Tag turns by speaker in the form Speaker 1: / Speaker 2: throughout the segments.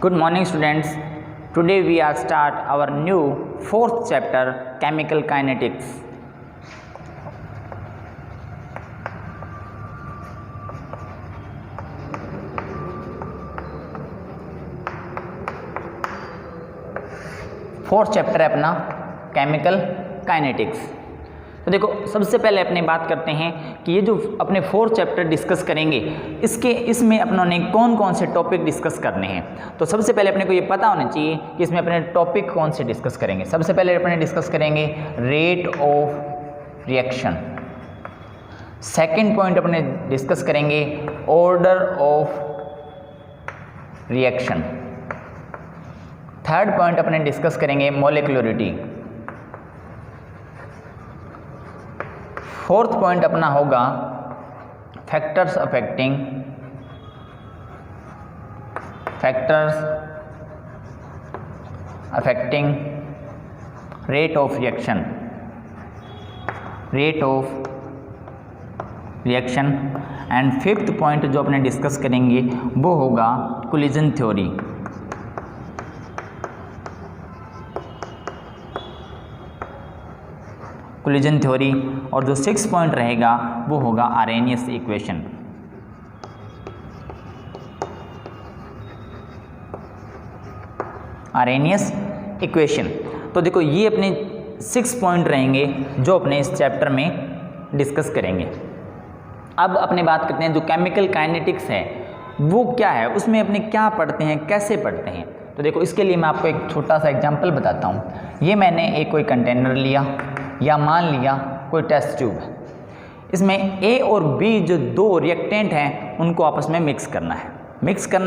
Speaker 1: Good morning students. Today we are start our new fourth chapter chemical kinetics. Fourth chapter है अपना chemical kinetics. तो देखो सबसे पहले अपने बात करते हैं कि ये जो अपने फोर्थ चैप्टर डिस्कस करेंगे इसमें अपनों ने कौन कौन से टॉपिक डिस्कस करने हैं। तो सबसे पहले अपने को ये पता होना चाहिए कि इसमें अपने टॉपिक कौन से डिस्कस करेंगे। सबसे पहले अपने डिस्कस करेंगे rate of reaction. Second point अपने डिस्कस करेंगे order of reaction. Third point अपने डिस्कस करेंगे मॉलिक्यूलरिटी। फोर्थ पॉइंट अपना होगा factors affecting rate of reaction and fifth point जो अपने डिस्कस करेंगे वो होगा कोलिजन थ्योरी। कोलिजन थ्योरी और जो सिक्स पॉइंट रहेगा वो होगा आरेनियस इक्वेशन। Arrhenius equation. तो देखो ये अपने 6 पॉइंट रहेंगे जो अपने इस चैप्टर में डिस्कस करेंगे। अब अपने बात करते हैं जो केमिकल काइनेटिक्स है वो क्या है, उसमें अपने क्या पढ़ते हैं, कैसे पढ़ते हैं। तो देखो इसके लिए मैं आपको एक छोटा सा एग्जांपल बताता हूँ। ये मैंने एक कोई कंटेनर लिया या मान लिया कोई टेस्ट ट्यूब है। इसमें ए और बी जो दो रिएक्टेंट हैं उनको आपस में मिक्स करना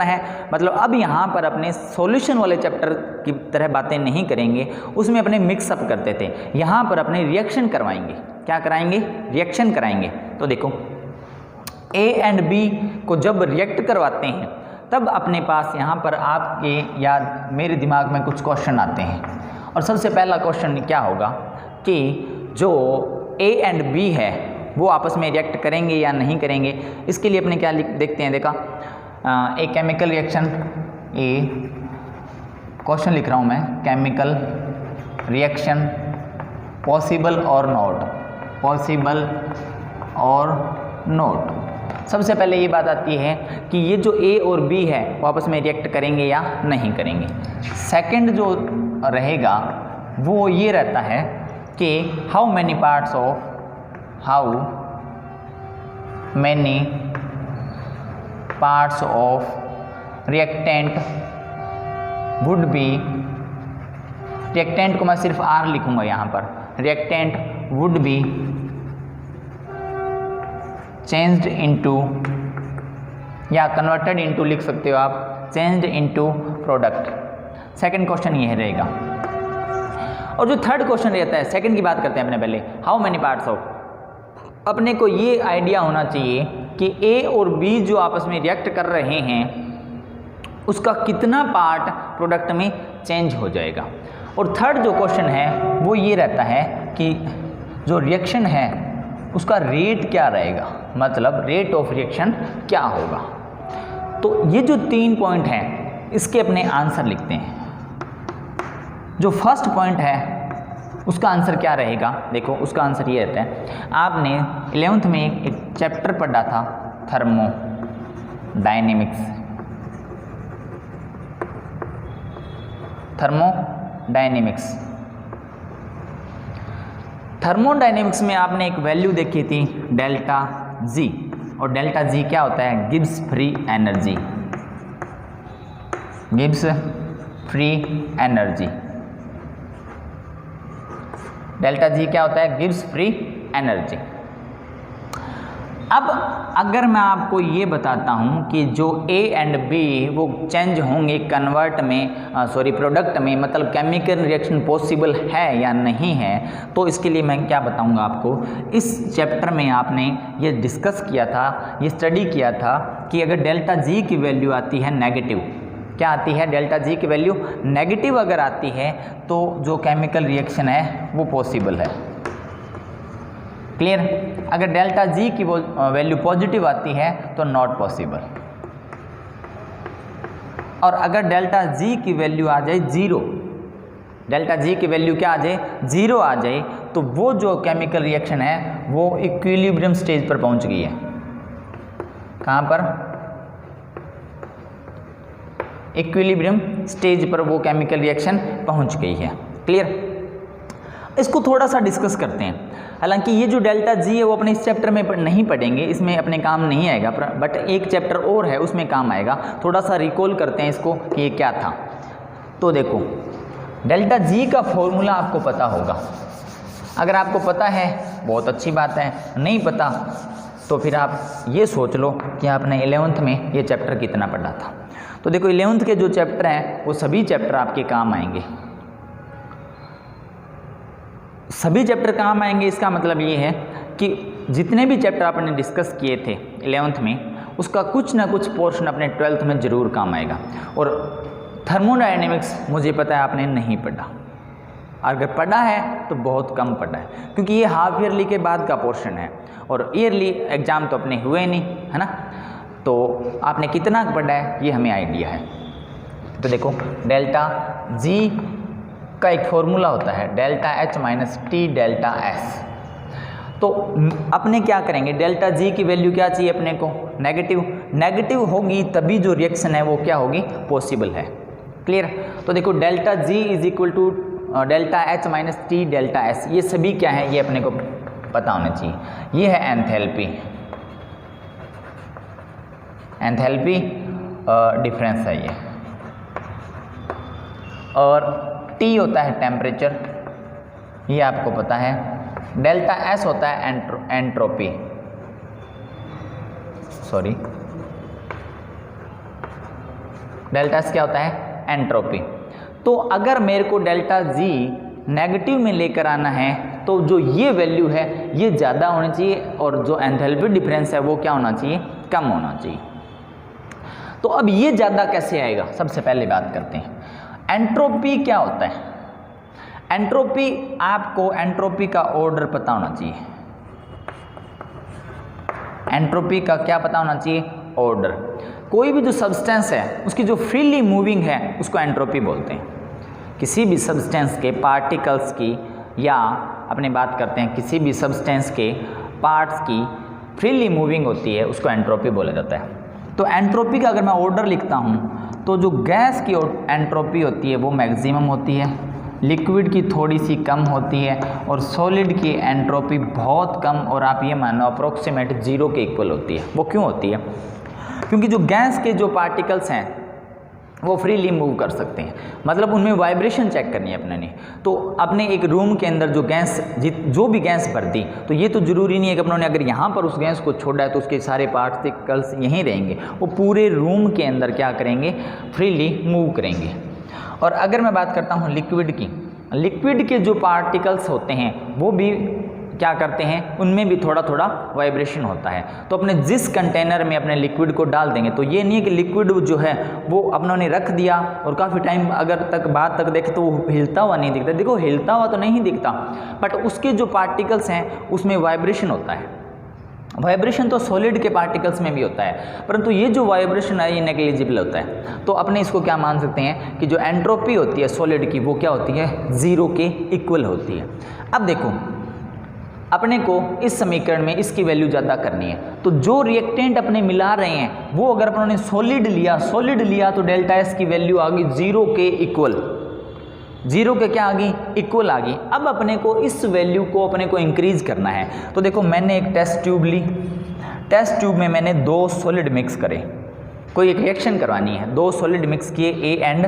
Speaker 1: है। मतलब अब यहाँ पर अपने सॉल्यूशन वाले चैप्टर की तरह बातें नहीं करेंगे, उसमें अपने मिक्सअप करते थे। यहाँ पर अपने रिएक्शन करवाएंगे। क्या कराएंगे? रिएक्शन कराएंगे। तो देखो ए एंड बी को जब रिएक्ट करवाते हैं तब अपने पास यहाँ पर आपके या मेरे दिमाग में कुछ क्वेश्चन आते हैं। और सबसे पहला क्वेश्चन क्या होगा कि जो ए एंड बी है वो आपस में रिएक्ट करेंगे या नहीं करेंगे। इसके लिए अपने क्या देखते हैं, देखा एक केमिकल रिएक्शन, क्वेश्चन लिख रहा हूँ मैं, केमिकल रिएक्शन पॉसिबल और नॉट। सबसे पहले ये बात आती है कि ये जो ए और बी है वो आपस में रिएक्ट करेंगे या नहीं करेंगे। सेकंड जो रहेगा वो ये रहता है कि how many parts of reactant would be, reactant को मैं सिर्फ आर लिखूंगा यहाँ पर, reactant would be changed into या कन्वर्टेड इनटू लिख सकते हो आप, changed into product. Second question ये रहेगा। और जो थर्ड क्वेश्चन रहता है, सेकंड की बात करते हैं अपने पहले, हाउ मेनी पार्ट्स ऑफ। अपने को ये आइडिया होना चाहिए कि ए और बी जो आपस में रिएक्ट कर रहे हैं उसका कितना पार्ट प्रोडक्ट में चेंज हो जाएगा। और थर्ड जो क्वेश्चन है वो ये रहता है कि जो रिएक्शन है उसका रेट क्या रहेगा, मतलब रेट ऑफ रिएक्शन क्या होगा। तो ये जो 3 पॉइंट हैं इसके अपने आंसर लिखते हैं। जो फर्स्ट पॉइंट है उसका आंसर क्या रहेगा, देखो उसका आंसर ये रहता है, आपने 11th में एक चैप्टर पढ़ा था थर्मोडायनेमिक्स में आपने एक वैल्यू देखी थी डेल्टा जी। और डेल्टा जी क्या होता है? Gibbs free energy. Delta G क्या होता है? Gives free energy. अब अगर मैं आपको ये बताता हूँ कि जो ए एंड बी वो चेंज होंगे प्रोडक्ट में, मतलब केमिकल रिएक्शन पॉसिबल है या नहीं है, तो इसके लिए मैं क्या बताऊँगा आपको। इस चैप्टर में आपने ये डिस्कस किया था, ये स्टडी किया था कि अगर डेल्टा जी की वैल्यू आती है नेगेटिव, क्या आती है? डेल्टा जी की वैल्यू नेगेटिव अगर आती है तो जो केमिकल रिएक्शन है वो पॉसिबल है। क्लियर? अगर डेल्टा जी की वैल्यू पॉजिटिव आती है तो नॉट पॉसिबल। और अगर डेल्टा जी की वैल्यू आ जाए 0, डेल्टा जी की वैल्यू क्या आ जाए 0 आ जाए, तो वो जो केमिकल रिएक्शन है वो इक्विलिब्रियम स्टेज पर पहुंच गई है। कहाँ पर? इक्विलिब्रियम स्टेज पर वो केमिकल रिएक्शन पहुंच गई है। क्लियर? इसको थोड़ा सा डिस्कस करते हैं। हालांकि ये जो डेल्टा जी है वो अपने इस चैप्टर में नहीं पढ़ेंगे, इसमें अपने काम नहीं आएगा, बट एक चैप्टर और है उसमें काम आएगा। थोड़ा सा रिकॉल करते हैं इसको कि ये क्या था। तो देखो, डेल्टा जी का फॉर्मूला आपको पता होगा। अगर आपको पता है बहुत अच्छी बात है, नहीं पता तो फिर आप ये सोच लो कि आपने 11th में ये चैप्टर कितना पढ़ा था। तो देखो 11th के जो चैप्टर हैं वो सभी चैप्टर आपके काम आएंगे, सभी चैप्टर काम आएंगे। इसका मतलब ये है कि जितने भी चैप्टर आपने डिस्कस किए थे 11th में, उसका कुछ ना कुछ पोर्शन अपने 12th में ज़रूर काम आएगा। और थर्मोडायनेमिक्स मुझे पता है आपने नहीं पढ़ा, अगर पढ़ा है तो बहुत कम पढ़ा है, क्योंकि ये हाफ ईयरली के बाद का पोर्शन है और ईयरली एग्ज़ाम तो अपने हुए नहीं, है ना। तो आपने कितना पढ़ा है ये हमें आइडिया है। तो देखो, डेल्टा जी का एक फॉर्मूला होता है delta H minus T delta S. तो अपने क्या करेंगे, डेल्टा जी की वैल्यू क्या चाहिए अपने को? नेगेटिव। नेगेटिव होगी तभी जो रिएक्शन है वो क्या होगी? पॉसिबल है। क्लियर? तो देखो, delta G is equal to delta H minus T delta S, ये सभी क्या है ये अपने को पता होना चाहिए। ये है एंथैल्पी, एंथैल्पी डिफरेंस है ये, और टी होता है टेम्परेचर, ये आपको पता है। डेल्टा एस होता है एंट्रोपी, सॉरी, डेल्टा एस क्या होता है? एंट्रोपी। तो अगर मेरे को डेल्टा जी नेगेटिव में लेकर आना है तो जो ये वैल्यू है ये ज़्यादा होनी चाहिए और जो एंथैल्पी डिफरेंस है वो क्या होना चाहिए? कम होना चाहिए। तो अब ये ज़्यादा कैसे आएगा? सबसे पहले बात करते हैं एंट्रोपी क्या होता है। एंट्रोपी, आपको एंट्रोपी का ऑर्डर पता होना चाहिए। एंट्रोपी का क्या पता होना चाहिए? ऑर्डर। कोई भी जो सब्सटेंस है उसकी जो फ्रीली मूविंग है उसको एंट्रोपी बोलते हैं। किसी भी सब्सटेंस के पार्टिकल्स की, या अपने बात करते हैं किसी भी सब्सटेंस के पार्ट्स की फ्रीली मूविंग होती है उसको एंट्रोपी बोला जाता है। तो एंट्रोपी का अगर मैं ऑर्डर लिखता हूँ तो जो गैस की एंट्रोपी होती है वो मैक्सिमम होती है, लिक्विड की थोड़ी सी कम होती है, और सॉलिड की एंट्रोपी बहुत कम, और आप ये मानो अप्रोक्सीमेट 0 के इक्वल होती है। वो क्यों होती है? क्योंकि जो गैस के जो पार्टिकल्स हैं वो फ्रीली मूव कर सकते हैं, मतलब उनमें वाइब्रेशन चेक करनी है अपने ने। तो अपने एक रूम के अंदर जो गैस जो भी गैस भर दी, तो ये तो ज़रूरी नहीं है कि अपनों अगर यहाँ पर उस गैस को छोड़ा है तो उसके सारे पार्टिकल्स यहीं रहेंगे, वो पूरे रूम के अंदर क्या करेंगे? फ्रीली मूव करेंगे। और अगर मैं बात करता हूँ लिक्विड की, लिक्विड के जो पार्टिकल्स होते हैं वो भी क्या करते हैं? उनमें भी थोड़ा थोड़ा वाइब्रेशन होता है। तो अपने जिस कंटेनर में अपने लिक्विड को डाल देंगे, तो ये नहीं है कि लिक्विड जो है वो अपनों ने रख दिया और काफ़ी टाइम अगर तक बाद तक देखे तो वो हिलता हुआ नहीं दिखता। देखो, हिलता हुआ तो नहीं दिखता, बट उसके जो पार्टिकल्स हैं उसमें वाइब्रेशन होता है। वाइब्रेशन तो सॉलिड के पार्टिकल्स में भी होता है, परंतु ये जो वाइब्रेशन है ये नेग्लिजिबल होता है। तो अपने इसको क्या मान सकते हैं कि जो एंट्रोपी होती है सॉलिड की वो क्या होती है? 0 के इक्वल होती है। अब देखो, अपने को इस समीकरण में इसकी वैल्यू ज़्यादा करनी है, तो जो रिएक्टेंट अपने मिला रहे हैं वो अगर अपनों ने सॉलिड लिया तो डेल्टा एस की वैल्यू आ गई 0 के इक्वल, 0 के क्या आ गई? इक्वल आ गई। अब अपने को इस वैल्यू को अपने को इंक्रीज करना है। तो देखो, मैंने एक टेस्ट ट्यूब ली, टेस्ट ट्यूब में मैंने 2 सॉलिड मिक्स करे, कोई एक रिएक्शन करवानी है, 2 सॉलिड मिक्स किए ए एंड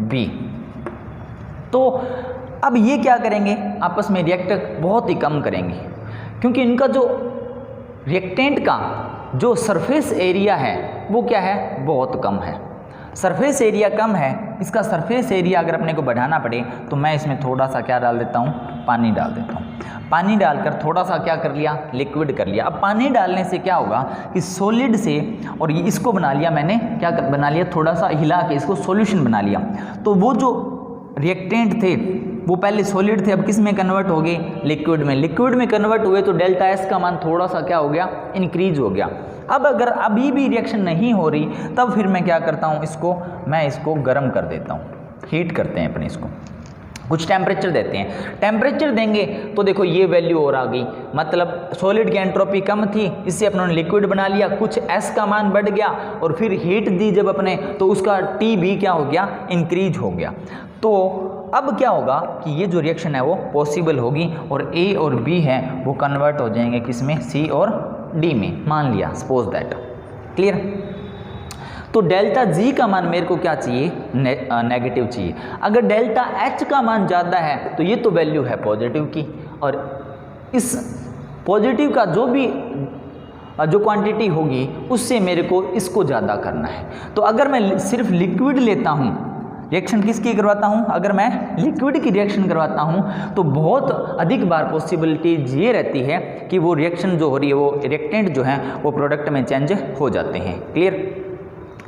Speaker 1: बी। तो अब ये क्या करेंगे? आपस में रिएक्ट बहुत ही कम करेंगे, क्योंकि इनका जो रिएक्टेंट का जो सरफेस एरिया है वो क्या है? बहुत कम है। सरफेस एरिया कम है, इसका सरफेस एरिया अगर अपने को बढ़ाना पड़े तो मैं इसमें थोड़ा सा क्या डाल देता हूँ? पानी डाल देता हूँ। पानी डालकर थोड़ा सा क्या कर लिया? लिक्विड कर लिया। अब पानी डालने से क्या होगा कि सॉलिड से, और ये इसको बना लिया मैंने, क्या बना लिया? थोड़ा सा हिला के इसको सॉल्यूशन बना लिया। तो वो जो रिएक्टेंट थे वो पहले सॉलिड थे, अब किस में कन्वर्ट हो गए? लिक्विड में। लिक्विड में कन्वर्ट हुए तो डेल्टा एस का मान थोड़ा सा क्या हो गया? इंक्रीज हो गया। अब अगर अभी भी रिएक्शन नहीं हो रही तब फिर मैं क्या करता हूँ, मैं इसको गर्म कर देता हूँ, हीट करते हैं अपने इसको, कुछ टेम्परेचर देते हैं। टेम्परेचर देंगे तो देखो ये वैल्यू और आ गई, मतलब सॉलिड की एंट्रोपी कम थी, इससे अपनों ने लिक्विड बना लिया, कुछ एस का मान बढ़ गया और फिर हीट दी जब अपने तो उसका टी भी क्या हो गया, इंक्रीज हो गया। तो अब क्या होगा कि ये जो रिएक्शन है वो पॉसिबल होगी और ए और बी है वो कन्वर्ट हो जाएंगे किसमें, सी और डी में, मान लिया सपोज दैट। क्लियर। तो डेल्टा जी का मान मेरे को क्या चाहिए, नेगेटिव चाहिए। अगर डेल्टा एच का मान ज़्यादा है तो ये तो वैल्यू है पॉजिटिव की, और इस पॉजिटिव का जो क्वांटिटी होगी उससे मेरे को इसको ज़्यादा करना है। तो अगर मैं सिर्फ लिक्विड लेता हूँ, रिएक्शन किसकी करवाता हूँ, अगर मैं लिक्विड की रिएक्शन करवाता हूँ तो बहुत अधिक बार पॉसिबिलिटीज ये रहती है कि वो रिएक्शन जो हो रही है वो रिएक्टेंट जो है वो प्रोडक्ट में चेंज हो जाते हैं। क्लियर।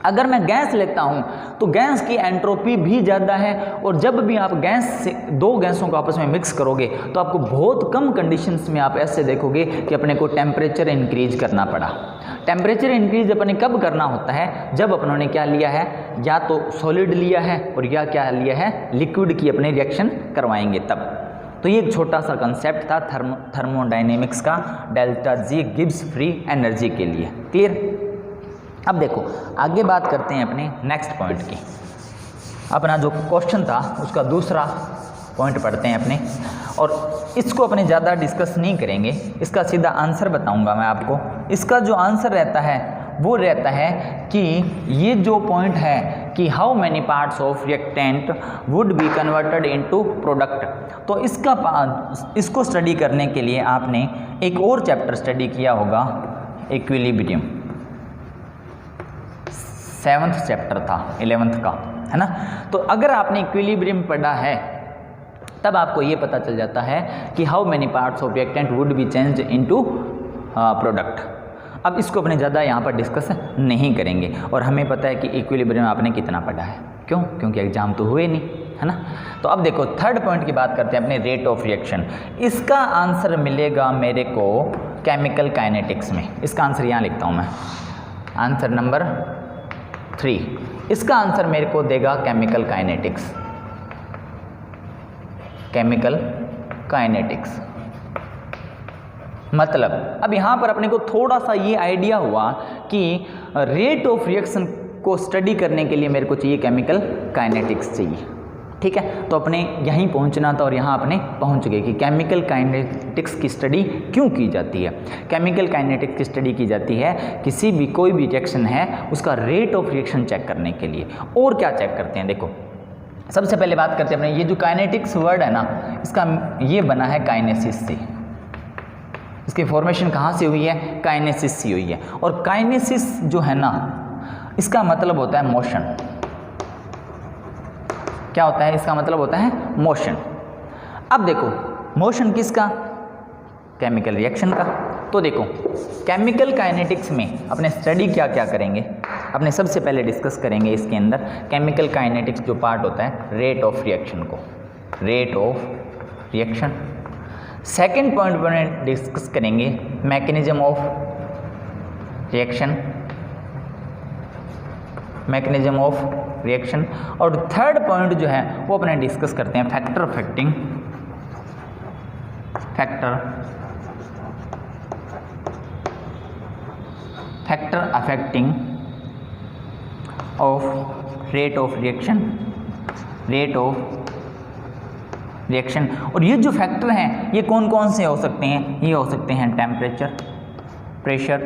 Speaker 1: अगर मैं गैस लेता हूं तो गैस की एंट्रोपी भी ज़्यादा है, और जब भी आप गैस से दो गैसों को आपस में मिक्स करोगे तो आपको बहुत कम कंडीशंस में आप ऐसे देखोगे कि अपने को टेम्परेचर इंक्रीज करना पड़ा। टेम्परेचर इंक्रीज अपने कब करना होता है, जब अपनों ने क्या लिया है, या तो सॉलिड लिया है और या क्या लिया है, लिक्विड की अपने रिएक्शन करवाएंगे तब। तो ये एक छोटा सा कंसेप्ट था थर्मोडाइनेमिक्स का, delta G Gibbs free energy के लिए। क्लियर। अब देखो आगे बात करते हैं अपने नेक्स्ट पॉइंट की। अपना जो क्वेश्चन था उसका दूसरा पॉइंट पढ़ते हैं अपने, और इसको अपने ज़्यादा डिस्कस नहीं करेंगे, इसका सीधा आंसर बताऊंगा मैं आपको। इसका जो आंसर रहता है वो रहता है कि ये जो पॉइंट है कि how many parts of reactant would be converted into product. तो इसको स्टडी करने के लिए आपने एक और चैप्टर स्टडी किया होगा, इक्विलिब्रियम, 7th चैप्टर था 11th का, है ना। तो अगर आपने इक्विलिब्रियम पढ़ा है तब आपको ये पता चल जाता है कि how many parts of reactant would be change into product. अब इसको अपने ज़्यादा यहाँ पर डिस्कस नहीं करेंगे, और हमें पता है कि इक्विलिब्रियम आपने कितना पढ़ा है, क्यों, क्योंकि एग्जाम तो हुए नहीं, है ना। तो अब देखो थर्ड पॉइंट की बात करते हैं अपने, रेट ऑफ रिएक्शन। इसका आंसर मिलेगा मेरे को केमिकल काइनेटिक्स में। इसका आंसर यहाँ लिखता हूँ मैं, आंसर नंबर 3। इसका आंसर मेरे को देगा केमिकल काइनेटिक्स, केमिकल काइनेटिक्स। मतलब अब यहाँ पर अपने को थोड़ा सा ये आइडिया हुआ कि रेट ऑफ रिएक्शन को स्टडी करने के लिए मेरे को चाहिए केमिकल काइनेटिक्स चाहिए। ठीक है, तो अपने यहीं पहुंचना था और यहाँ अपने पहुंच गए कि केमिकल काइनेटिक्स की स्टडी क्यों की जाती है। केमिकल काइनेटिक्स की स्टडी की जाती है किसी भी कोई भी रिएक्शन है उसका रेट ऑफ रिएक्शन चेक करने के लिए। और क्या चेक करते हैं, देखो सबसे पहले बात करते हैं अपने, ये जो काइनेटिक्स वर्ड है ना, इसका ये बना है काइनेसिस से। इसकी फॉर्मेशन कहाँ से हुई है, काइनेसिस से हुई है। और काइनेसिस जो है ना, इसका मतलब होता है मोशन। क्या होता है, इसका मतलब होता है मोशन। अब देखो मोशन किसका, केमिकल रिएक्शन का। तो देखो केमिकल काइनेटिक्स में अपने स्टडी क्या क्या करेंगे, अपने सबसे पहले डिस्कस करेंगे इसके अंदर केमिकल काइनेटिक्स जो पार्ट होता है रेट ऑफ रिएक्शन को, rate of reaction. Second point पर डिस्कस करेंगे mechanism of reaction, mechanism of reaction. और थर्ड पॉइंट जो है वो अपने डिस्कस करते हैं factor affecting, factor affecting of rate of reaction, rate of reaction. और ये जो फैक्टर हैं ये कौन कौन से हो सकते हैं, ये हो सकते हैं temperature, pressure,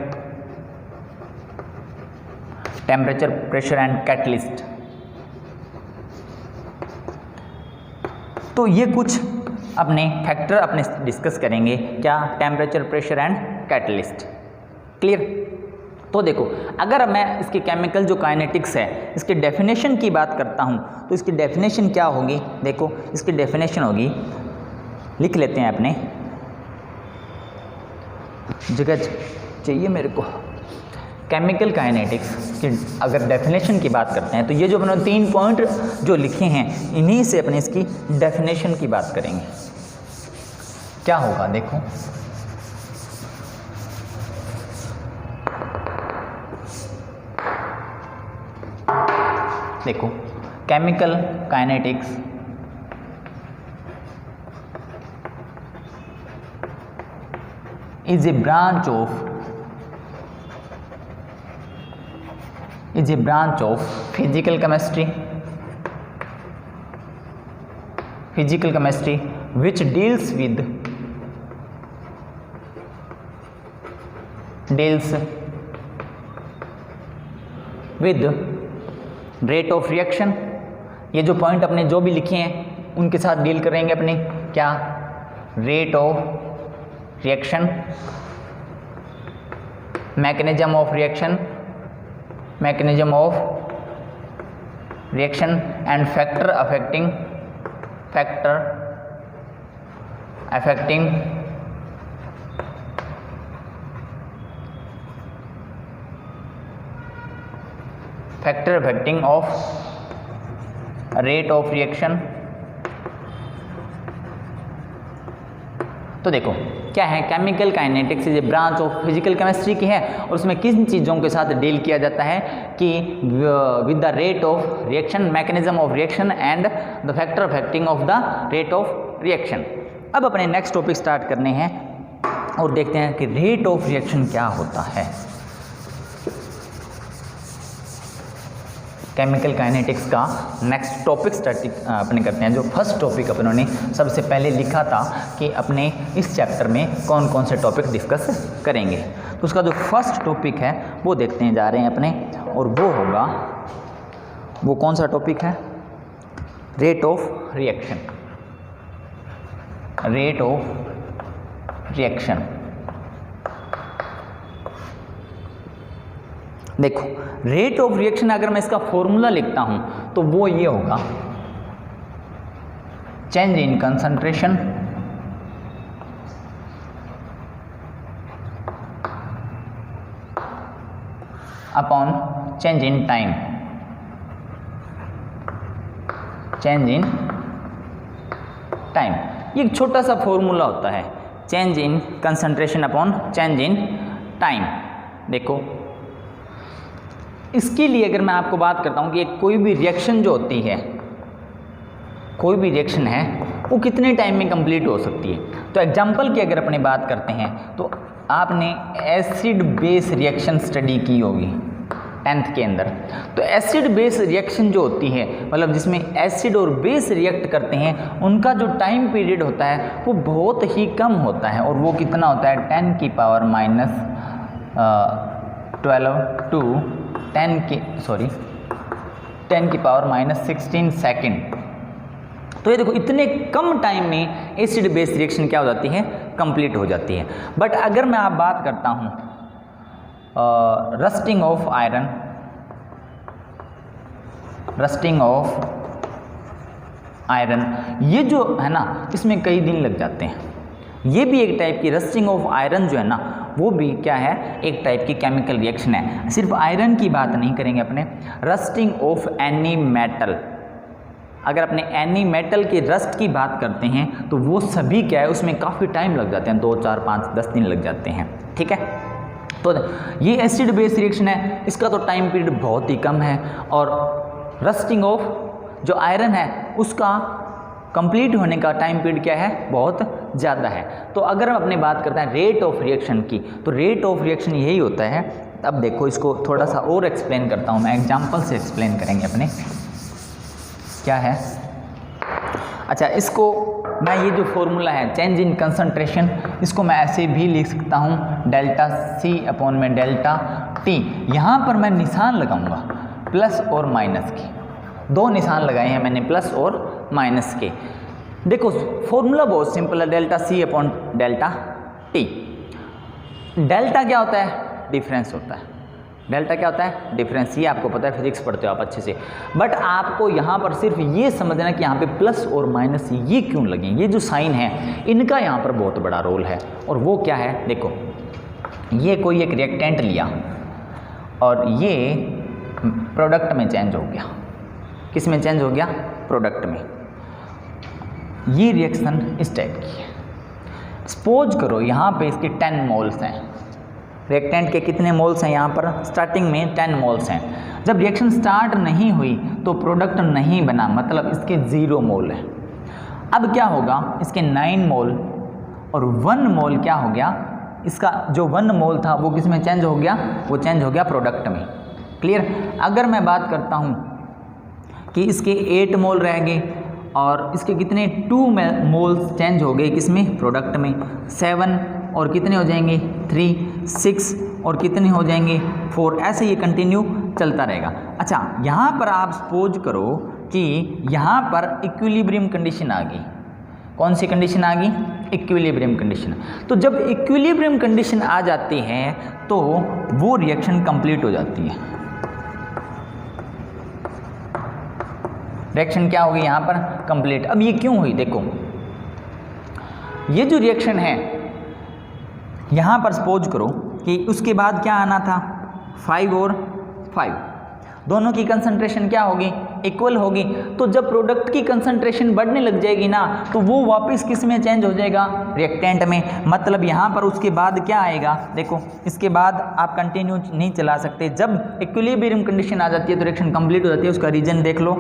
Speaker 1: temperature, pressure and catalyst. तो ये कुछ अपने फैक्टर अपने डिस्कस करेंगे, क्या, temperature, pressure and catalyst. Clear. तो देखो अगर मैं इसकी केमिकल जो काइनेटिक्स है इसके डेफिनेशन की बात करता हूँ तो इसकी डेफिनेशन क्या होगी, देखो इसकी डेफिनेशन होगी, लिख लेते हैं अपने, जगह चाहिए मेरे को। केमिकल काइनेटिक्स की अगर डेफिनेशन की बात करते हैं तो ये जो अपने 3 पॉइंट जो लिखे हैं इन्हीं से अपने इसकी डेफिनेशन की बात करेंगे। क्या होगा देखो, देखो chemical kinetics is a branch of physical chemistry which deals with rate of reaction। ये जो पॉइंट अपने जो भी लिखे हैं उनके साथ डील करेंगे अपने क्या, rate of reaction, mechanism of reaction and factor affecting of rate of reaction. तो देखो क्या है, chemical kinetics is a branch of physical chemistry की है और उसमें किन चीज़ों के साथ डील किया जाता है कि with the rate of reaction, mechanism of reaction and the factor affecting of the rate of reaction. अब अपने नेक्स्ट टॉपिक स्टार्ट करने हैं और देखते हैं कि रेट ऑफ रिएक्शन क्या होता है। केमिकल काइनेटिक्स का नेक्स्ट टॉपिक अपने करते हैं। जो फर्स्ट टॉपिक अपनों ने सबसे पहले लिखा था कि अपने इस चैप्टर में कौन कौन से टॉपिक डिस्कस करेंगे, तो उसका जो फर्स्ट टॉपिक है वो देखते हैं जा रहे हैं अपने, और वो होगा, वो कौन सा टॉपिक है, rate of reaction. Rate of reaction देखो, रेट ऑफ रिएक्शन अगर मैं इसका फॉर्मूला लिखता हूं तो वो ये होगा, change in concentration upon change in time, ये एक छोटा सा फॉर्मूला होता है, change in concentration upon change in time. देखो इसके लिए अगर मैं आपको बात करता हूं कि कोई भी रिएक्शन जो होती है, कोई भी रिएक्शन है वो कितने टाइम में कंप्लीट हो सकती है। तो एग्जांपल की अगर अपनी बात करते हैं तो आपने एसिड बेस रिएक्शन स्टडी की होगी 10th के अंदर। तो एसिड बेस रिएक्शन जो होती है, मतलब जिसमें एसिड और बेस रिएक्ट करते हैं, उनका जो टाइम पीरियड होता है वो बहुत ही कम होता है, और वो कितना होता है 10 की पावर माइनस 12 टू 10 की पावर माइनस 16 सेकेंड। तो ये देखो इतने कम टाइम में एसिड बेस रिएक्शन क्या हो जाती है, कंप्लीट हो जाती है। बट अगर मैं आप बात करता हूँ रस्टिंग ऑफ आयरन, ये जो है ना इसमें कई दिन लग जाते हैं। ये भी एक टाइप की रस्टिंग ऑफ आयरन जो है ना, वो भी क्या है, एक टाइप की केमिकल रिएक्शन है। सिर्फ आयरन की बात नहीं करेंगे अपने, रस्टिंग ऑफ एनी मेटल, अगर अपने एनी मेटल के रस्ट की बात करते हैं तो वो सभी क्या है, उसमें काफ़ी टाइम लग जाते हैं, 2, 4, 5, 10 दिन लग जाते हैं। ठीक है, तो ये एसिड बेस रिएक्शन है, इसका तो टाइम पीरियड बहुत ही कम है, और रस्टिंग ऑफ जो आयरन है उसका कंप्लीट होने का टाइम पीरियड क्या है, बहुत ज़्यादा है। तो अगर हम अपनी बात करते हैं रेट ऑफ रिएक्शन की, तो रेट ऑफ रिएक्शन यही होता है। अब देखो इसको थोड़ा सा और एक्सप्लेन करता हूँ मैं, एग्जांपल से एक्सप्लेन करेंगे अपने, क्या है। अच्छा, इसको मैं ये जो फॉर्मूला है चेंज इन कंसंट्रेशन, इसको मैं ऐसे भी लिख सकता हूँ डेल्टा C अपॉन में डेल्टा T। यहाँ पर मैं निशान लगाऊंगा प्लस और माइनस के, 2 निशान लगाए हैं मैंने, प्लस और माइनस के। देखो फॉर्मूला बहुत सिंपल है, delta C upon delta T। Delta क्या होता है, डिफरेंस होता है। डेल्टा क्या होता है, डिफरेंस। ये आपको पता है, फिजिक्स पढ़ते हो आप अच्छे से। बट आपको यहाँ पर सिर्फ ये समझना कि यहाँ पे प्लस और माइनस ये क्यों लगे, ये जो साइन है इनका यहाँ पर बहुत बड़ा रोल है। और वो क्या है, देखो ये कोई एक रिएक्टेंट लिया और ये प्रोडक्ट में चेंज हो गया। किस में चेंज हो गया, प्रोडक्ट में। ये रिएक्शन इस टाइप की है। सपोज करो यहाँ पे इसके 10 मोल्स हैं, रिएक्टेंट के कितने मोल्स हैं यहाँ पर, स्टार्टिंग में 10 मोल्स हैं। जब रिएक्शन स्टार्ट नहीं हुई तो प्रोडक्ट नहीं बना, मतलब इसके 0 मोल है। अब क्या होगा, इसके 9 मोल और 1 मोल क्या हो गया, इसका जो 1 मोल था वो किस में चेंज हो गया, वो चेंज हो गया प्रोडक्ट में। क्लियर। अगर मैं बात करता हूँ कि इसके 8 मोल रह गए और इसके कितने 2 मोल्स चेंज हो गए किसमें, प्रोडक्ट में। 7 और कितने हो जाएंगे 3, 6 और कितने हो जाएंगे 4, ऐसे ये कंटिन्यू चलता रहेगा। अच्छा, यहाँ पर आप सपोज करो कि यहाँ पर इक्विलिब्रियम कंडीशन आ गई। कौन सी कंडीशन आ गई, इक्विलिब्रियम कंडीशन। तो जब इक्विलिब्रियम कंडीशन आ जाती है तो वो रिएक्शन कंप्लीट हो जाती है। रिएक्शन क्या होगी यहाँ पर, कंप्लीट। अब ये क्यों हुई, देखो ये जो रिएक्शन है यहाँ पर सपोज करो कि उसके बाद क्या आना था, 5 और 5, दोनों की कंसंट्रेशन क्या होगी, इक्वल होगी। तो जब प्रोडक्ट की कंसंट्रेशन बढ़ने लग जाएगी ना, तो वो वापस किस में चेंज हो जाएगा, रिएक्टेंट में। मतलब यहाँ पर उसके बाद क्या आएगा, देखो इसके बाद आप कंटिन्यू नहीं चला सकते। जब इक्विलिब्रियम कंडीशन आ जाती है तो रिएक्शन कंप्लीट हो जाती है। उसका रीजन देख लो।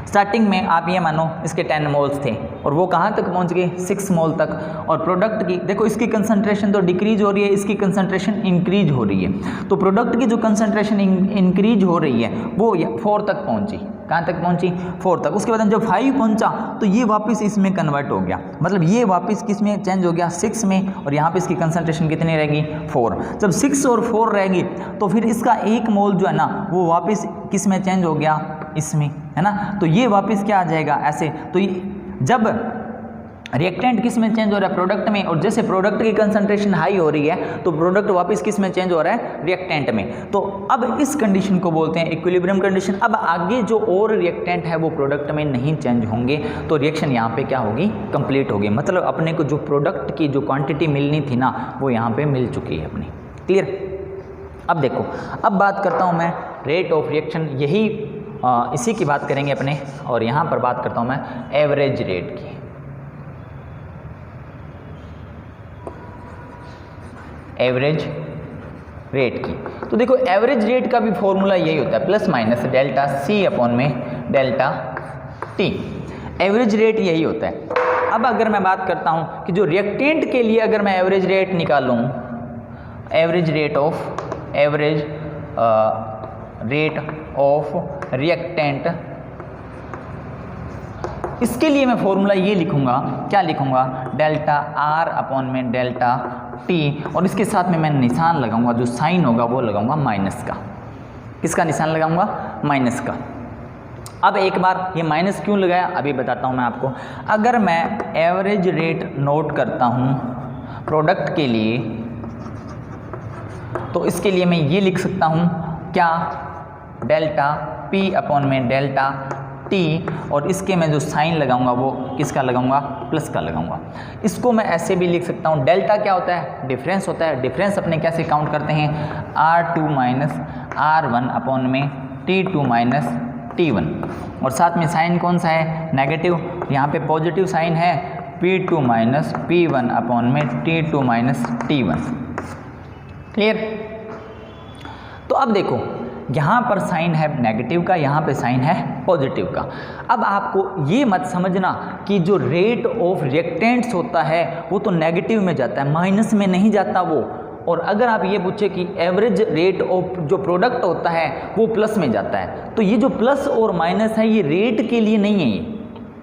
Speaker 1: स्टार्टिंग में आप ये मानो इसके 10 मोल्स थे और वो कहाँ तक पहुँच गए, 6 मोल तक। और प्रोडक्ट की देखो, इसकी कंसंट्रेशन तो डिक्रीज हो रही है, इसकी कंसंट्रेशन इंक्रीज हो रही है। तो प्रोडक्ट की जो कंसंट्रेशन इंक्रीज हो रही है वो 4 तक पहुँची। कहाँ तक पहुँची, 4 तक। उसके बाद जब 5 पहुँचा तो ये वापस इसमें कन्वर्ट हो गया, मतलब ये वापस किस में चेंज हो गया, 6 में। और यहाँ पे इसकी कंसंट्रेशन कितनी रहेगी, 4। जब 6 और 4 रहेगी तो फिर इसका 1 मोल जो है ना वो वापस किस में चेंज हो गया, इसमें, है ना। तो ये वापस क्या आ जाएगा, ऐसे। तो जब रिएक्टेंट किस में चेंज हो रहा है, प्रोडक्ट में। और जैसे प्रोडक्ट की कंसंट्रेशन हाई हो रही है तो प्रोडक्ट वापस किस में चेंज हो रहा है, रिएक्टेंट में। तो अब इस कंडीशन को बोलते हैं इक्विलिब्रियम कंडीशन। अब आगे जो और रिएक्टेंट है वो प्रोडक्ट में नहीं चेंज होंगे, तो रिएक्शन यहाँ पे क्या होगी, कंप्लीट होगी। मतलब अपने को जो प्रोडक्ट की जो क्वांटिटी मिलनी थी ना वो यहाँ पे मिल चुकी है अपनी। क्लियर। अब देखो, अब बात करता हूँ मैं रेट ऑफ रिएक्शन, यही इसी की बात करेंगे अपने। और यहाँ पर बात करता हूँ मैं एवरेज रेट की। एवरेज रेट की तो देखो, एवरेज रेट का भी फॉर्मूला यही होता है, plus minus delta C upon में डेल्टा T। एवरेज रेट यही होता है। अब अगर मैं बात करता हूँ कि जो रिएक्टेंट के लिए अगर मैं एवरेज रेट निकालूँ, एवरेज रेट ऑफ रिएक्टेंट, इसके लिए मैं फॉर्मूला ये लिखूंगा, क्या लिखूंगा, डेल्टा R अपॉन में डेल्टा T। और इसके साथ में मैं निशान लगाऊंगा, जो साइन होगा वो लगाऊंगा माइनस का। किसका निशान लगाऊंगा, माइनस का। अब एक बार ये माइनस क्यों लगाया अभी बताता हूँ मैं आपको। अगर मैं एवरेज रेट नोट करता हूँ प्रोडक्ट के लिए तो इसके लिए मैं ये लिख सकता हूँ, क्या, डेल्टा P अपॉन में डेल्टा T। और इसके मैं जो साइन लगाऊंगा वो किसका लगाऊंगा, प्लस का लगाऊंगा। इसको मैं ऐसे भी लिख सकता हूँ, डेल्टा क्या होता है, डिफरेंस होता है। डिफरेंस अपने कैसे काउंट करते हैं, R2 माइनस R1 अपॉन में T2 माइनस T1। और साथ में साइन कौन सा है, नेगेटिव। यहाँ पे पॉजिटिव साइन है, P2 माइनस P1 अपॉन में T2 माइनस T1। क्लियर। तो अब देखो, यहाँ पर साइन है नेगेटिव का, यहाँ पे साइन है पॉजिटिव का। अब आपको ये मत समझना कि जो रेट ऑफ रिएक्टेंट्स होता है वो तो नेगेटिव में जाता है, माइनस में नहीं जाता वो। और अगर आप ये पूछे कि एवरेज रेट ऑफ जो प्रोडक्ट होता है वो प्लस में जाता है, तो ये जो प्लस और माइनस है ये रेट के लिए नहीं है। ये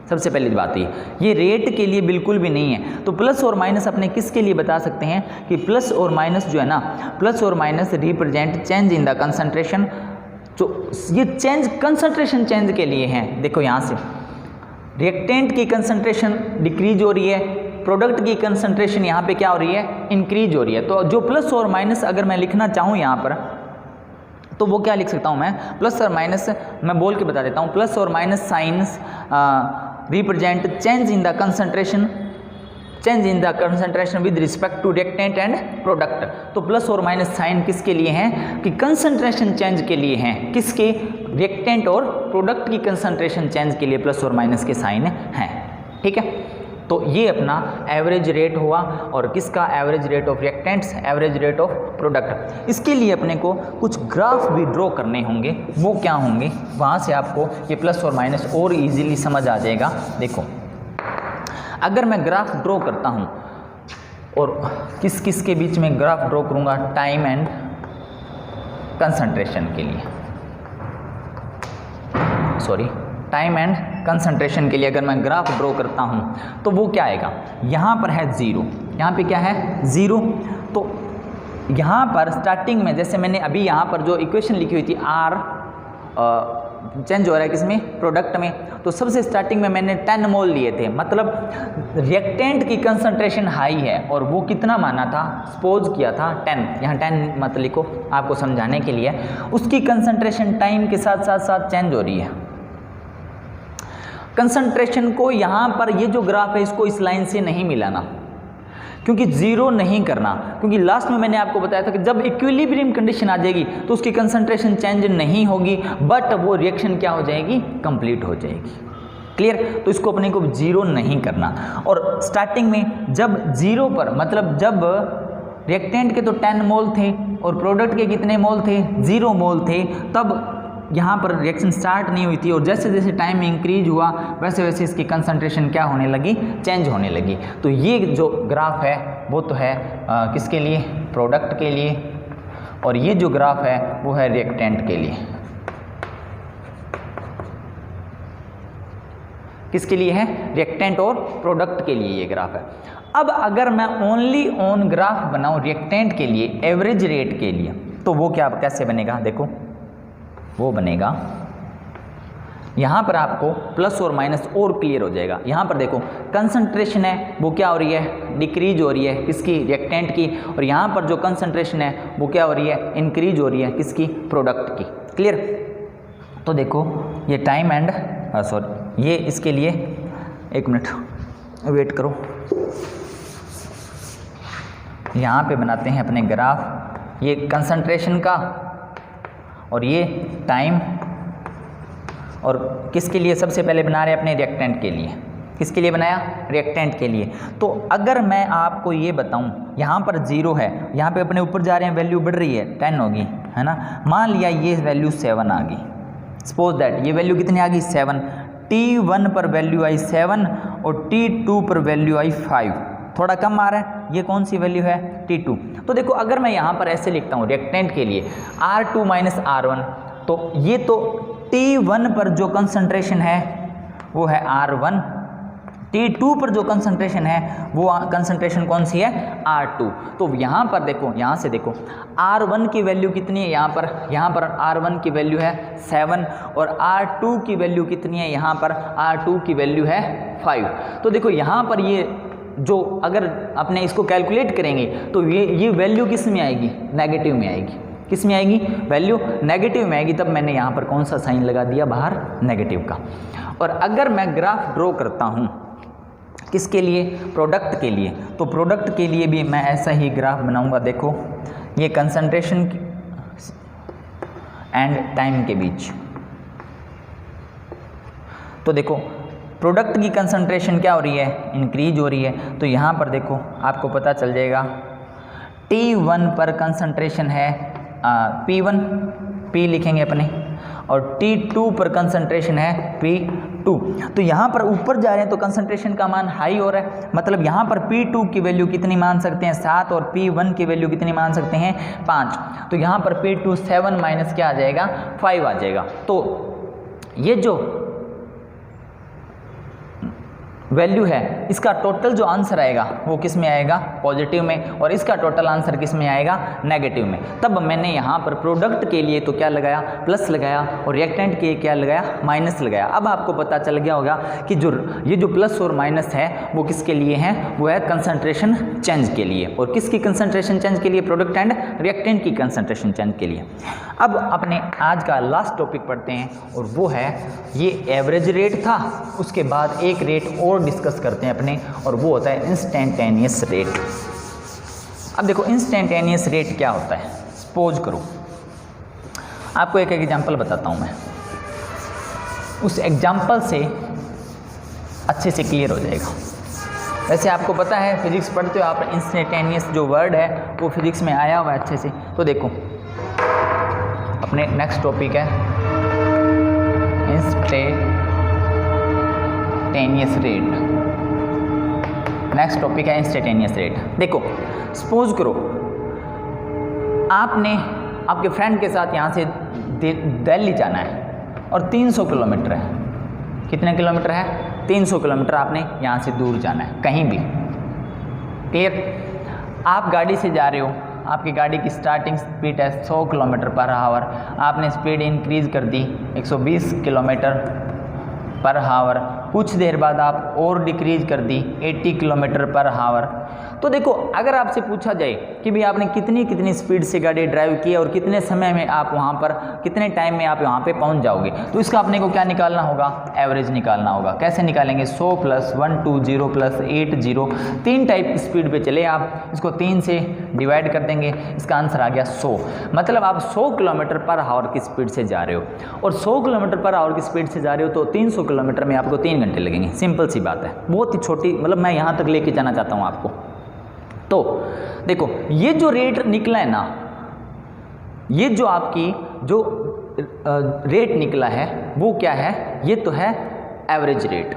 Speaker 1: सबसे पहली बात ये रेट के लिए बिल्कुल भी नहीं है। तो प्लस और माइनस अपने किसके लिए बता सकते हैं कि प्लस और माइनस जो है ना, प्लस और minus represent change in the concentration. जो ये चेंज कंसंट्रेशन चेंज के लिए हैं। देखो यहाँ से रिएक्टेंट की कंसंट्रेशन डिक्रीज हो रही है, प्रोडक्ट की कंसंट्रेशन यहाँ पे क्या हो रही है, इंक्रीज हो रही है। तो जो प्लस और माइनस अगर मैं लिखना चाहूँ यहाँ पर तो वो क्या लिख सकता हूँ मैं, प्लस और माइनस मैं बोल के बता देता हूँ। प्लस और minus signs represent change in the concentration with respect to reactant and product. तो प्लस और माइनस साइन किसके लिए हैं कि कंसंट्रेशन चेंज के लिए हैं, किसके, रिएक्टेंट और प्रोडक्ट की कंसंट्रेशन चेंज के लिए प्लस और माइनस के साइन हैं। ठीक है। तो ये अपना एवरेज रेट हुआ, और किसका? Average rate of reactants, average rate of product. इसके लिए अपने को कुछ ग्राफ भी ड्रॉ करने होंगे, वो क्या होंगे, वहाँ से आपको ये प्लस और माइनस और इजीली समझ आ जाएगा। देखो, अगर मैं ग्राफ ड्रॉ करता हूँ, और किस किस के बीच में ग्राफ ड्रॉ करूँगा? टाइम एंड कंसंट्रेशन के लिए, टाइम एंड कंसंट्रेशन के लिए अगर मैं ग्राफ ड्रॉ करता हूँ तो वो क्या आएगा? यहाँ पर है 0, यहाँ पे क्या है? 0। तो यहाँ पर स्टार्टिंग में जैसे मैंने अभी यहाँ पर जो इक्वेशन लिखी हुई थी, R चेंज हो रहा है किसमें? प्रोडक्ट में। तो सबसे स्टार्टिंग में मैंने 10 मोल लिए थे, मतलब रिएक्टेंट की कंसंट्रेशन हाई है, और वो कितना माना था? सपोज किया था 10, यहाँ 10 मत लिखो आपको समझाने के लिए। उसकी कंसंट्रेशन टाइम के साथ साथ साथ चेंज हो रही है। कंसंट्रेशन को यहाँ पर ये जो ग्राफ है इसको इस लाइन से नहीं मिलाना, क्योंकि 0 नहीं करना, क्योंकि लास्ट में मैंने आपको बताया था कि जब इक्विलिब्रियम कंडीशन आ जाएगी तो उसकी कंसंट्रेशन चेंज नहीं होगी, बट वो रिएक्शन क्या हो जाएगी? कंप्लीट हो जाएगी। क्लियर? तो इसको अपने को 0 नहीं करना। और स्टार्टिंग में जब 0 पर, मतलब जब रिएक्टेंट के तो 10 मोल थे और प्रोडक्ट के कितने मोल थे? 0 मोल थे, तब यहाँ पर रिएक्शन स्टार्ट नहीं हुई थी, और जैसे जैसे टाइम इंक्रीज हुआ वैसे वैसे इसकी कंसंट्रेशन क्या होने लगी? चेंज होने लगी। तो ये जो ग्राफ है वो तो है किसके लिए? प्रोडक्ट के लिए, और ये जो ग्राफ है वो है रिएक्टेंट के लिए। किसके लिए है? रिएक्टेंट और प्रोडक्ट के लिए ये ग्राफ है। अब अगर मैं ओनली ऑन ग्राफ बनाऊं रिएक्टेंट के लिए, एवरेज रेट के लिए, तो वो क्या कैसे बनेगा? देखो, वो बनेगा, यहाँ पर आपको प्लस और माइनस और क्लियर हो जाएगा। यहाँ पर देखो, कंसंट्रेशन है वो क्या हो रही है? डिक्रीज हो रही है, किसकी? रिएक्टेंट की। और यहाँ पर जो कंसंट्रेशन है वो क्या हो रही है? इंक्रीज हो रही है, किसकी? प्रोडक्ट की। क्लियर? तो देखो, ये टाइम एंड ये इसके लिए, एक मिनट वेट करो, यहाँ पे बनाते हैं अपने ग्राफ, ये कंसंट्रेशन का और ये टाइम, और किसके लिए सबसे पहले बना रहे हैं? अपने रिएक्टेंट के लिए। किसके लिए बनाया? रिएक्टेंट के लिए। तो अगर मैं आपको ये बताऊं, यहाँ पर 0 है, यहाँ पे अपने ऊपर जा रहे हैं, वैल्यू बढ़ रही है, 10 होगी, है ना। मान लिया ये वैल्यू 7 आ गई, सपोज दैट ये वैल्यू कितनी आ गई? 7। T1 पर वैल्यू आई 7 और T2 पर वैल्यू आई 5, थोड़ा कम आ रहा है। ये कौन सी वैल्यू है? T2। तो देखो, अगर मैं यहाँ पर ऐसे लिखता हूँ रिएक्टेंट के लिए R2 माइनस R1, तो ये तो T1 पर जो कंसंट्रेशन है वो है R1, T2 पर जो कंसंट्रेशन है वो कंसंट्रेशन कौन सी है? R2। तो यहाँ पर देखो, यहाँ से देखो, R1 की वैल्यू कितनी है? यहाँ पर R1 की वैल्यू है 7 और R2 की वैल्यू कितनी है? यहाँ पर R2 की वैल्यू है 5। तो देखो यहाँ पर ये जो अगर अपने इसको कैलकुलेट करेंगे तो ये वैल्यू किस में आएगी? नेगेटिव में आएगी। किस में आएगी? वैल्यू नेगेटिव में आएगी। तब मैंने यहाँ पर कौन सा साइन लगा दिया? बाहर नेगेटिव का। और अगर मैं ग्राफ ड्रॉ करता हूँ किसके लिए? प्रोडक्ट के लिए। तो प्रोडक्ट के लिए भी मैं ऐसा ही ग्राफ बनाऊंगा। देखो, ये कंसंट्रेशन एंड टाइम के बीच। तो देखो, प्रोडक्ट की कंसंट्रेशन क्या हो रही है? इंक्रीज हो रही है। तो यहाँ पर देखो, आपको पता चल जाएगा T1 पर कंसंट्रेशन है P1, P लिखेंगे अपने, और T2 पर कंसंट्रेशन है P2। तो यहाँ पर ऊपर जा रहे हैं तो कंसंट्रेशन का मान हाई हो रहा है, मतलब यहाँ पर P2 की वैल्यू कितनी मान सकते हैं? 7 और P1 की वैल्यू कितनी मान सकते हैं? 5। तो यहाँ पर P2 7 माइनस क्या आ जाएगा? 5 आ जाएगा। तो ये जो वैल्यू है इसका टोटल जो आंसर आएगा वो किस में आएगा? पॉजिटिव में। और इसका टोटल आंसर किस में आएगा? नेगेटिव में। तब मैंने यहाँ पर प्रोडक्ट के लिए तो क्या लगाया? प्लस लगाया, और रिएक्टेंट के लिए क्या लगाया? माइनस लगाया। अब आपको पता चल गया होगा कि ये जो प्लस और माइनस है वो किसके लिए हैं? वो है कंसंट्रेशन चेंज के लिए। और किसकी कंसंट्रेशन चेंज के लिए? प्रोडक्ट एंड रिएक्टेंट की कंसंट्रेशन चेंज के लिए। अब अपने आज का लास्ट टॉपिक पढ़ते हैं, और वो है ये एवरेज रेट था, उसके बाद एक रेट और डिस्कस करते हैं अपने, और वो होता है इंस्टेंटेनियस रेट। अब देखो, इंस्टेंटेनियस रेट क्या होता है? सपोज करो, आपको एक एग्जांपल बताता हूं मैं, उस एग्जांपल से अच्छे से क्लियर हो जाएगा। वैसे आपको पता है फिजिक्स पढ़ते हो आप, इंस्टेंटेनियस जो वर्ड है वो फिजिक्स में आया हुआ है अच्छे से। तो देखो अपने नेक्स्ट टॉपिक है इंस्टेंटेनियस रेट। नेक्स्ट टॉपिक है इंस्टेंटेनियस रेट। देखो सपोज करो आपने आपके फ्रेंड के साथ यहाँ से दिल्ली जाना है और 300 किलोमीटर है। कितने किलोमीटर है? 300 किलोमीटर आपने यहाँ से दूर जाना है कहीं भी। क्लियर? आप गाड़ी से जा रहे हो, आपकी गाड़ी की स्टार्टिंग स्पीड है 100 किलोमीटर पर आवर, आपने स्पीड इंक्रीज़ कर दी 120 किलोमीटर पर आवर, कुछ देर बाद आप और डिक्रीज कर दी 80 किलोमीटर पर आवर। तो देखो अगर आपसे पूछा जाए कि भाई आपने कितनी स्पीड से गाड़ी ड्राइव की है और कितने समय में आप वहाँ पर, कितने टाइम में आप वहाँ पे पहुँच जाओगे, तो इसका अपने को क्या निकालना होगा? एवरेज निकालना होगा। कैसे निकालेंगे? 100 + 120 + 80, 3 टाइप की स्पीड पे चले आप, इसको 3 से डिवाइड कर देंगे, इसका आंसर आ गया 100। मतलब आप 100 किलोमीटर पर आवर की स्पीड से जा रहे हो और 100 किलोमीटर पर आवर की स्पीड से जा रहे हो तो 300 किलोमीटर में आपको 3 घंटे लगेंगे। सिंपल सी बात है, बहुत ही छोटी, मतलब मैं यहाँ तक लेके जाना चाहता हूँ आपको। तो देखो ये जो रेट निकला है ना, ये जो आपकी जो रेट निकला है वो क्या है? ये तो है एवरेज रेट।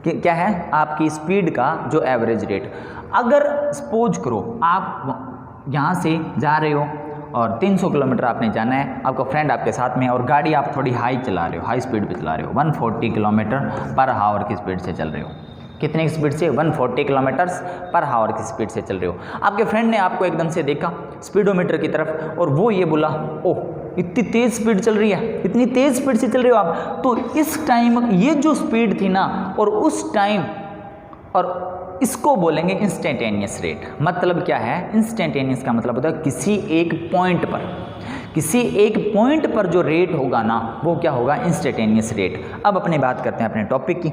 Speaker 1: क्या है? आपकी स्पीड का जो एवरेज रेट। अगर सपोज करो आप यहाँ से जा रहे हो और 300 किलोमीटर आपने जाना है, आपका फ्रेंड आपके साथ में और गाड़ी आप थोड़ी हाई चला रहे हो, हाई स्पीड पे चला रहे हो, 140 किलोमीटर पर आवर की स्पीड से चल रहे हो। कितने स्पीड से? 140 किलोमीटर्स पर आवर की स्पीड से चल रहे हो। आपके फ्रेंड ने आपको एकदम से देखा स्पीडोमीटर की तरफ और वो ये बोला, ओह इतनी तेज़ स्पीड चल रही है, इतनी तेज़ स्पीड से चल रहे हो आप। तो इस टाइम ये जो स्पीड थी ना और उस टाइम, और इसको बोलेंगे इंस्टेंटेनियस रेट। मतलब क्या है? इंस्टेंटेनियस का मतलब होता है किसी एक पॉइंट पर, किसी एक पॉइंट पर जो रेट होगा ना वो क्या होगा? Instantaneous rate. अब अपनी बात करते हैं अपने टॉपिक की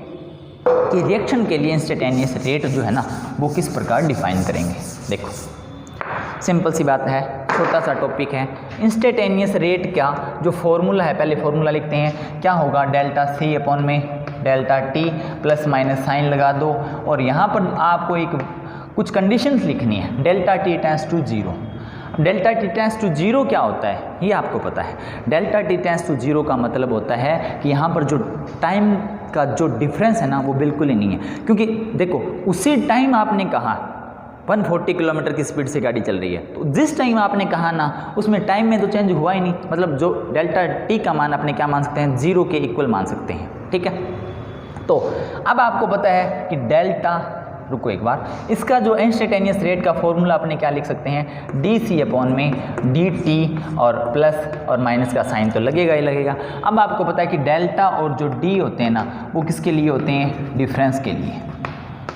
Speaker 1: कि रिएक्शन के लिए इंस्टेंटेनियस रेट जो है ना वो किस प्रकार डिफाइन करेंगे। देखो सिंपल सी बात है, छोटा सा टॉपिक है। इंस्टेंटेनियस रेट का जो फॉर्मूला है, पहले फॉर्मूला लिखते हैं, क्या होगा? डेल्टा C अपॉन में delta T plus minus sign लगा दो और यहाँ पर आपको एक कुछ कंडीशंस लिखनी है। Delta T tends to 0। Delta T tends to 0 क्या होता है ये आपको पता है। डेल्टा T टेंड्स टू 0 का मतलब होता है कि यहाँ पर जो टाइम का जो डिफरेंस है ना वो बिल्कुल ही नहीं है, क्योंकि देखो उसी टाइम आपने कहा 140 किलोमीटर की स्पीड से गाड़ी चल रही है, तो जिस टाइम आपने कहा ना उसमें टाइम में तो चेंज हुआ ही नहीं। मतलब जो डेल्टा T का मान अपने क्या मान सकते हैं? 0 के इक्वल मान सकते हैं। ठीक है, तो अब आपको पता है कि डेल्टा, रुको एक बार, इसका जो इंस्टेंटेनियस रेट का फॉर्मूला अपने क्या लिख सकते हैं? DC अपॉन में dt और प्लस और माइनस का साइन तो लगेगा ही लगेगा। अब आपको पता है कि डेल्टा और जो d होते हैं ना वो किसके लिए होते हैं? डिफरेंस के लिए।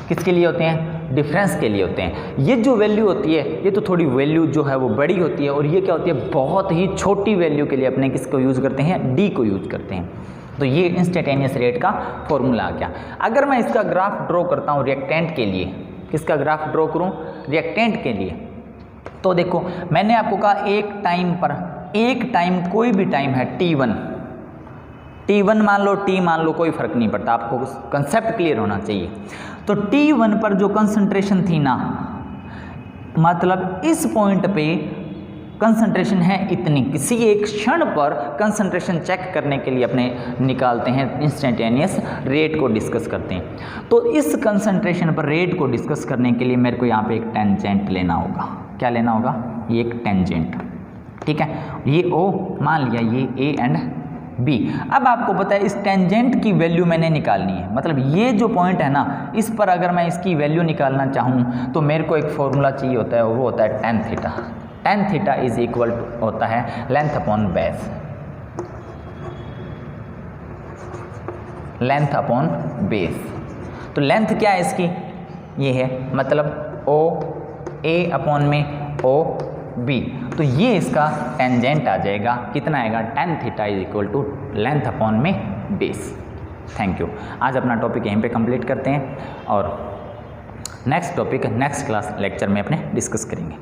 Speaker 1: किसके लिए होते हैं? डिफरेंस के लिए होते हैं। ये जो वैल्यू होती है ये तो थोड़ी वैल्यू जो है वो बड़ी होती है और ये क्या होती है? बहुत ही छोटी वैल्यू के लिए अपने किसको यूज़ करते हैं? d को यूज़ करते हैं। तो ये इंस्टेंटेनियस रेट का फॉर्मूला आ गया। अगर मैं इसका ग्राफ ड्रॉ करता हूँ रिएक्टेंट के लिए, किसका ग्राफ ड्रॉ करूँ? रिएक्टेंट के लिए। तो देखो मैंने आपको कहा एक टाइम पर, एक टाइम कोई भी टाइम है T1 मान लो, T मान लो, कोई फर्क नहीं पड़ता, आपको कंसेप्ट क्लियर होना चाहिए। तो T1 पर जो कंसंट्रेशन थी ना, मतलब इस पॉइंट पे कंसंट्रेशन है इतनी, किसी एक क्षण पर कंसंट्रेशन चेक करने के लिए अपने निकालते हैं, इंस्टेंटेनियस रेट को डिस्कस करते हैं। तो इस कंसंट्रेशन पर रेट को डिस्कस करने के लिए मेरे को यहाँ पे एक टेंजेंट लेना होगा। क्या लेना होगा? ये एक टेंजेंट। ठीक है, ये O मान लिया, ये A एंड B। अब आपको पता है इस टेंजेंट की वैल्यू मैंने निकालनी है, मतलब ये जो पॉइंट है ना इस पर अगर मैं इसकी वैल्यू निकालना चाहूँ तो मेरे को एक फॉर्मूला चाहिए होता है, वो होता है tan theta. tan theta is equal होता है length upon base, length upon base. तो लेंथ क्या है इसकी? ये है, मतलब O A अपॉन में O B, तो ये इसका टेंजेंट आ जाएगा। कितना आएगा? tan theta is equal to length upon में बेस। Thank you. आज अपना टॉपिक यहीं पे कंप्लीट करते हैं और next topic next class lecture में अपने डिस्कस करेंगे।